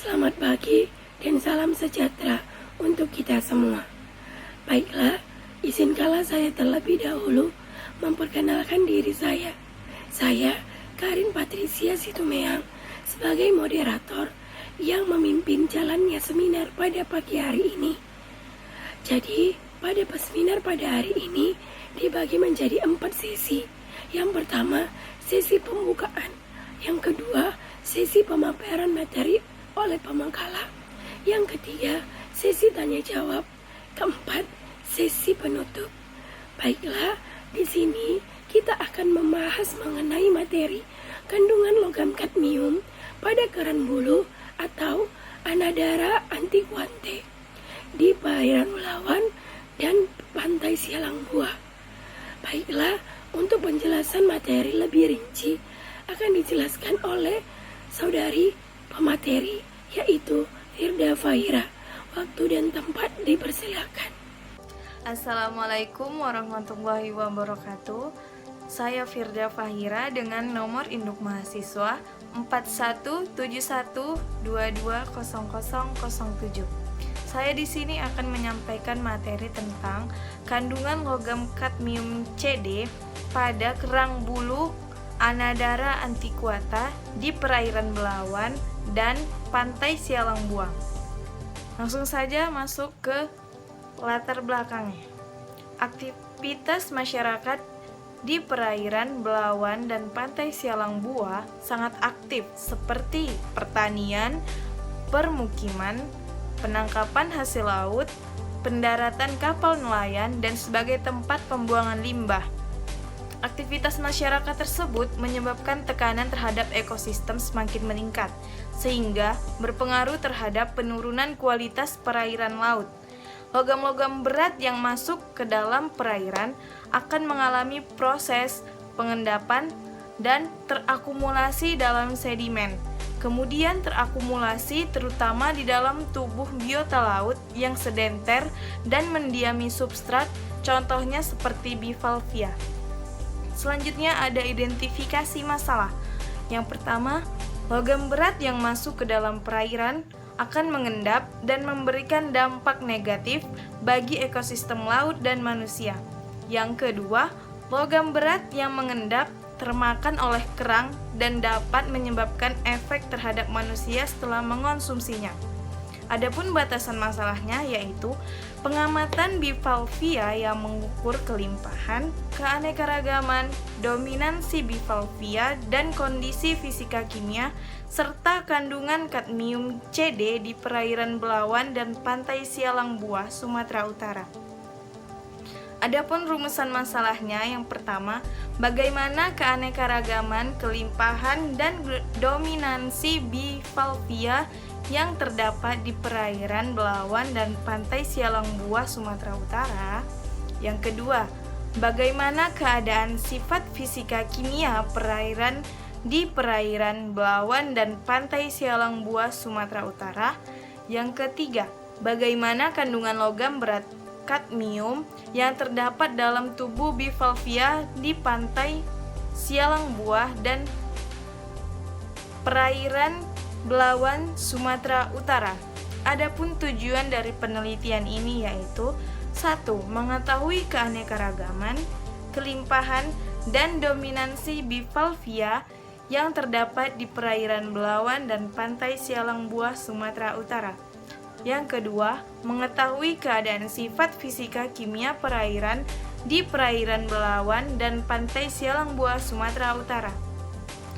Selamat pagi dan salam sejahtera untuk kita semua. Baiklah, izinkanlah saya terlebih dahulu memperkenalkan diri saya. Saya Karin Patricia Situmeang sebagai moderator yang memimpin jalannya seminar pada pagi hari ini. Jadi, pada seminar pada hari ini dibagi menjadi 4 sesi. Yang pertama, sesi pembukaan. Yang kedua, sesi pemaparan materi oleh pemangkala. Yang ketiga, sesi tanya jawab. Keempat, sesi penutup. Baiklah, di sini kita akan membahas mengenai materi kandungan logam kadmium pada keran bulu atau Anadara antiquante di perairan Belawan dan pantai Sialang Buah. Baiklah, untuk penjelasan materi lebih rinci akan dijelaskan oleh saudari pemateri, yaitu Firda Fahira. Waktu dan tempat dipersilakan. Assalamualaikum warahmatullahi wabarakatuh. Saya Firda Fahira dengan nomor induk mahasiswa 4171220007. Saya di sini akan menyampaikan materi tentang kandungan logam kadmium CD pada kerang bulu Anadara antiquata di perairan Belawan dan pantai Sialang Buah. Langsung saja masuk ke latar belakangnya. Aktivitas masyarakat di perairan Belawan dan pantai Sialang Buah sangat aktif seperti pertanian, permukiman, penangkapan hasil laut, pendaratan kapal nelayan, dan sebagai tempat pembuangan limbah. Aktivitas masyarakat tersebut menyebabkan tekanan terhadap ekosistem semakin meningkat, sehingga berpengaruh terhadap penurunan kualitas perairan laut. Logam-logam berat yang masuk ke dalam perairan akan mengalami proses pengendapan dan terakumulasi dalam sedimen. Kemudian terakumulasi terutama di dalam tubuh biota laut yang sedenter dan mendiami substrat, contohnya seperti bivalvia. Selanjutnya ada identifikasi masalah. Yang pertama, logam berat yang masuk ke dalam perairan akan mengendap dan memberikan dampak negatif bagi ekosistem laut dan manusia. Yang kedua, logam berat yang mengendap termakan oleh kerang dan dapat menyebabkan efek terhadap manusia setelah mengonsumsinya. Adapun batasan masalahnya yaitu pengamatan bivalvia yang mengukur kelimpahan, keanekaragaman, dominansi bivalvia, dan kondisi fisika kimia, serta kandungan kadmium CD di perairan Belawan dan pantai Sialang Buah, Sumatera Utara. Adapun rumusan masalahnya, yang pertama, bagaimana keanekaragaman, kelimpahan, dan dominansi bivalvia yang terdapat di perairan Belawan dan pantai Sialang Buah, Sumatera Utara. Yang kedua, bagaimana keadaan sifat fisika kimia perairan di perairan Belawan dan pantai Sialang Buah, Sumatera Utara. Yang ketiga, bagaimana kandungan logam berat kadmium yang terdapat dalam tubuh bivalvia di pantai Sialang Buah dan perairan Belawan, Sumatera Utara. Adapun tujuan dari penelitian ini yaitu 1. Mengetahui keanekaragaman, kelimpahan, dan dominansi bivalvia yang terdapat di perairan Belawan dan pantai Sialang Buah, Sumatera Utara. Yang kedua, mengetahui keadaan sifat fisika kimia perairan di perairan Belawan dan pantai Sialang Buah, Sumatera Utara.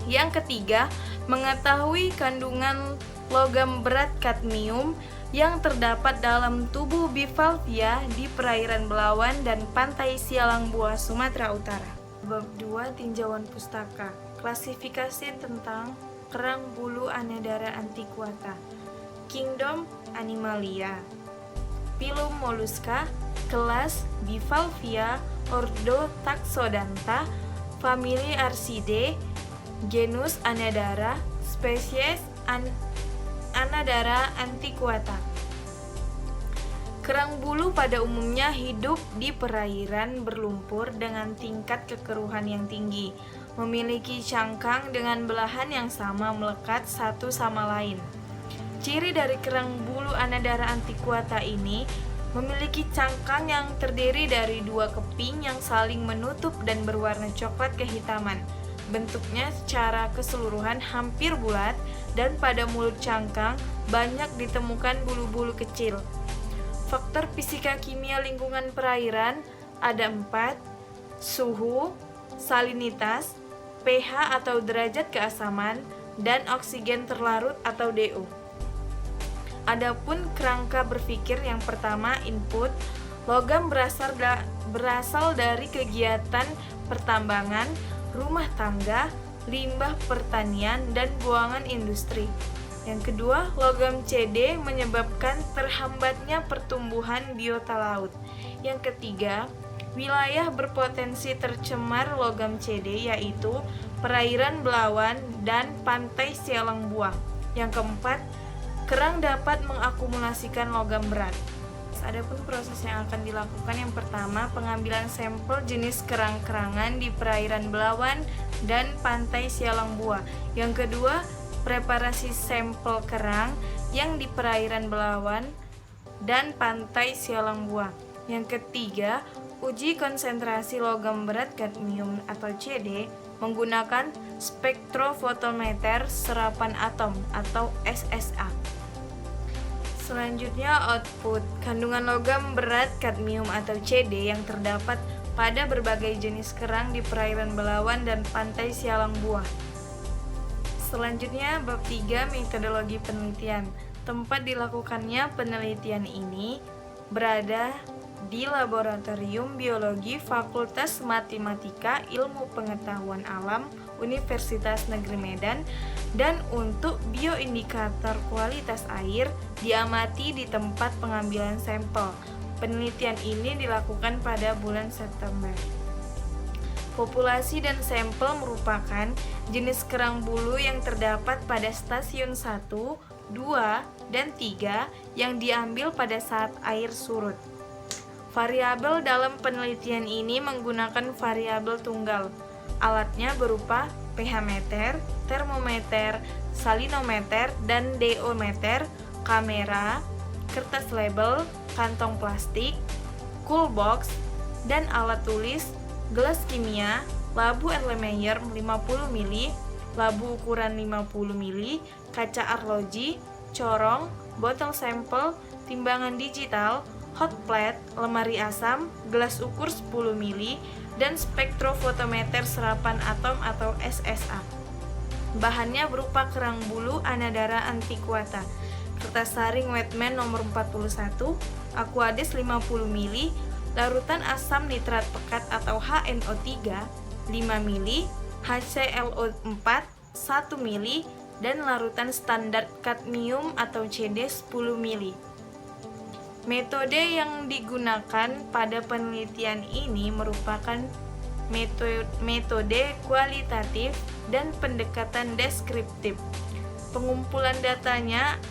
Yang ketiga, mengetahui kandungan logam berat kadmium yang terdapat dalam tubuh bivalvia di perairan Belawan dan pantai Sialang Buah, Sumatera Utara. Bab 2, tinjauan pustaka. Klasifikasi tentang kerang bulu Anadara antiquata. Kingdom Animalia. Phylum Mollusca, kelas Bivalvia, ordo Taxodonta, famili Arcidae, genus Anadara, spesies Anadara antiquata. Kerang bulu pada umumnya hidup di perairan berlumpur dengan tingkat kekeruhan yang tinggi, memiliki cangkang dengan belahan yang sama melekat satu sama lain. Ciri dari kerang bulu Anadara antiquata ini memiliki cangkang yang terdiri dari dua keping yang saling menutup dan berwarna coklat kehitaman. Bentuknya secara keseluruhan hampir bulat dan pada mulut cangkang banyak ditemukan bulu-bulu kecil. Faktor fisika kimia lingkungan perairan ada 4: suhu, salinitas, pH atau derajat keasaman, dan oksigen terlarut atau DO. Adapun kerangka berpikir yang pertama, input, logam berasal dari kegiatan pertambangan, rumah tangga, limbah pertanian, dan buangan industri. Yang kedua, logam CD menyebabkan terhambatnya pertumbuhan biota laut. Yang ketiga, wilayah berpotensi tercemar logam CD yaitu perairan Belawan dan pantai Sialang Buah. Yang keempat, kerang dapat mengakumulasikan logam berat. Adapun proses yang akan dilakukan, yang pertama, pengambilan sampel jenis kerang-kerangan di perairan Belawan dan pantai Sialang Buah. Yang kedua, preparasi sampel kerang yang di perairan Belawan dan pantai Sialang Buah. Yang ketiga, uji konsentrasi logam berat kadmium atau CD menggunakan spektrofotometer serapan atom atau SSA. Selanjutnya, output kandungan logam berat kadmium atau CD yang terdapat pada berbagai jenis kerang di perairan Belawan dan pantai Sialang Buah. Selanjutnya, bab 3, metodologi penelitian. Tempat dilakukannya penelitian ini berada di Laboratorium Biologi Fakultas Matematika Ilmu Pengetahuan Alam Universitas Negeri Medan, dan untuk bioindikator kualitas air diamati di tempat pengambilan sampel. Penelitian ini dilakukan pada bulan September. Populasi dan sampel merupakan jenis kerang bulu yang terdapat pada stasiun 1, 2, dan 3 yang diambil pada saat air surut. Variabel dalam penelitian ini menggunakan variabel tunggal. Alatnya berupa pH meter, termometer, salinometer, dan DO meter, kamera, kertas label, kantong plastik, cool box, dan alat tulis, gelas kimia, labu Erlenmeyer 50 ml, labu ukuran 50 ml, kaca arloji, corong, botol sampel, timbangan digital, hot plate, lemari asam, gelas ukur 10 ml, dan spektrofotometer serapan atom atau SSA. Bahannya berupa kerang bulu Anadara antiquata, kertas saring Wetman nomor 41, Aquades 50 ml, larutan asam nitrat pekat atau HNO3 5 ml, HClO4 1 ml, dan larutan standar kadmium atau CD 10 ml. Metode yang digunakan pada penelitian ini merupakan metode kualitatif dan pendekatan deskriptif. Pengumpulan datanya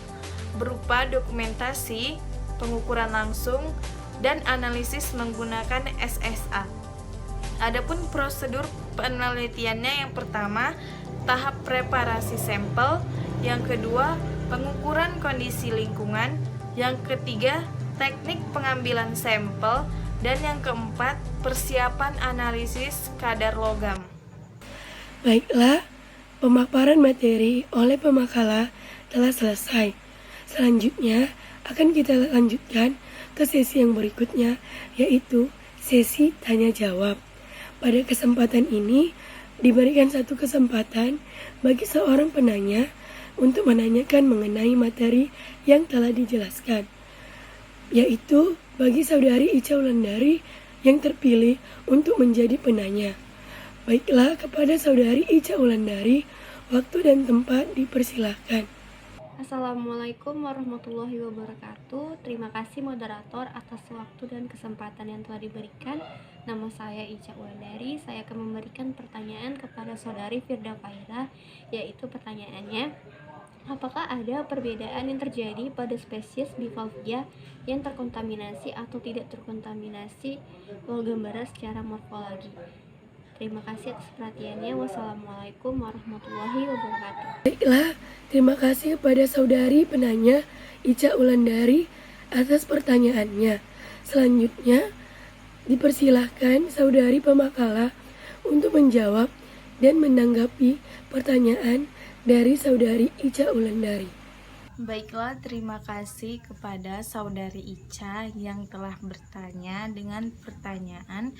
berupa dokumentasi, pengukuran langsung, dan analisis menggunakan SSA. Adapun prosedur penelitiannya, yang pertama, tahap preparasi sampel, yang kedua, pengukuran kondisi lingkungan, yang ketiga, teknik pengambilan sampel, dan yang keempat, persiapan analisis kadar logam. Baiklah, pemaparan materi oleh pemakalah telah selesai. Selanjutnya akan kita lanjutkan ke sesi yang berikutnya, yaitu sesi tanya jawab. Pada kesempatan ini diberikan satu kesempatan bagi seorang penanya untuk menanyakan mengenai materi yang telah dijelaskan, yaitu bagi saudari Ica Wulandari yang terpilih untuk menjadi penanya. Baiklah, kepada saudari Ica Wulandari, waktu dan tempat dipersilahkan. Assalamualaikum warahmatullahi wabarakatuh. Terima kasih moderator atas waktu dan kesempatan yang telah diberikan. Nama saya Ica Wulandari. Saya akan memberikan pertanyaan kepada saudari Firda Faira, yaitu pertanyaannya: apakah ada perbedaan yang terjadi pada spesies bivalvia yang terkontaminasi atau tidak terkontaminasi logam berat secara morfologi? Terima kasih atas perhatiannya. Wassalamualaikum warahmatullahi wabarakatuh. Baiklah, terima kasih kepada saudari penanya Ica Wulandari atas pertanyaannya. Selanjutnya, dipersilahkan saudari pemakalah untuk menjawab dan menanggapi pertanyaan dari saudari Ica Wulandari. Baiklah, terima kasih kepada saudari Ica yang telah bertanya dengan pertanyaan,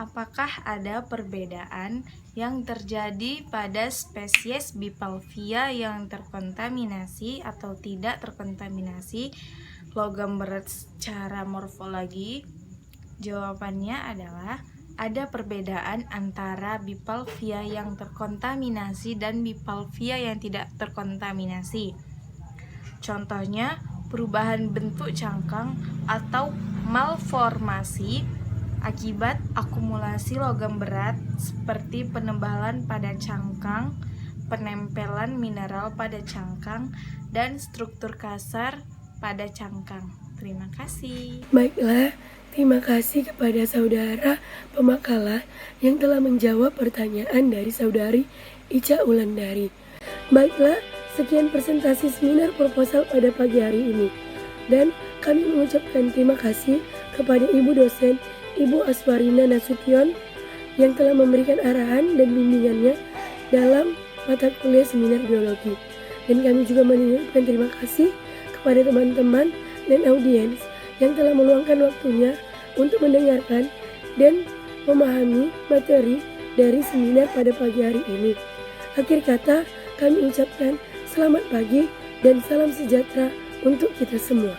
apakah ada perbedaan yang terjadi pada spesies Bivalvia yang terkontaminasi atau tidak terkontaminasi logam berat secara morfologi? Jawabannya adalah ada perbedaan antara Bivalvia yang terkontaminasi dan Bivalvia yang tidak terkontaminasi. Contohnya, perubahan bentuk cangkang atau malformasi akibat akumulasi logam berat seperti penebalan pada cangkang, penempelan mineral pada cangkang, dan struktur kasar pada cangkang. Terima kasih. Baiklah, terima kasih kepada saudara pemakalah yang telah menjawab pertanyaan dari saudari Ica Wulandari. Baiklah, sekian presentasi seminar proposal pada pagi hari ini. Dan kami mengucapkan terima kasih kepada Ibu dosen, Ibu Aswarina Nasution yang telah memberikan arahan dan bimbingannya dalam mata kuliah seminar biologi. Dan kami juga mengucapkan terima kasih kepada teman-teman dan audiens yang telah meluangkan waktunya untuk mendengarkan dan memahami materi dari seminar pada pagi hari ini. Akhir kata, kami ucapkan selamat pagi dan salam sejahtera untuk kita semua.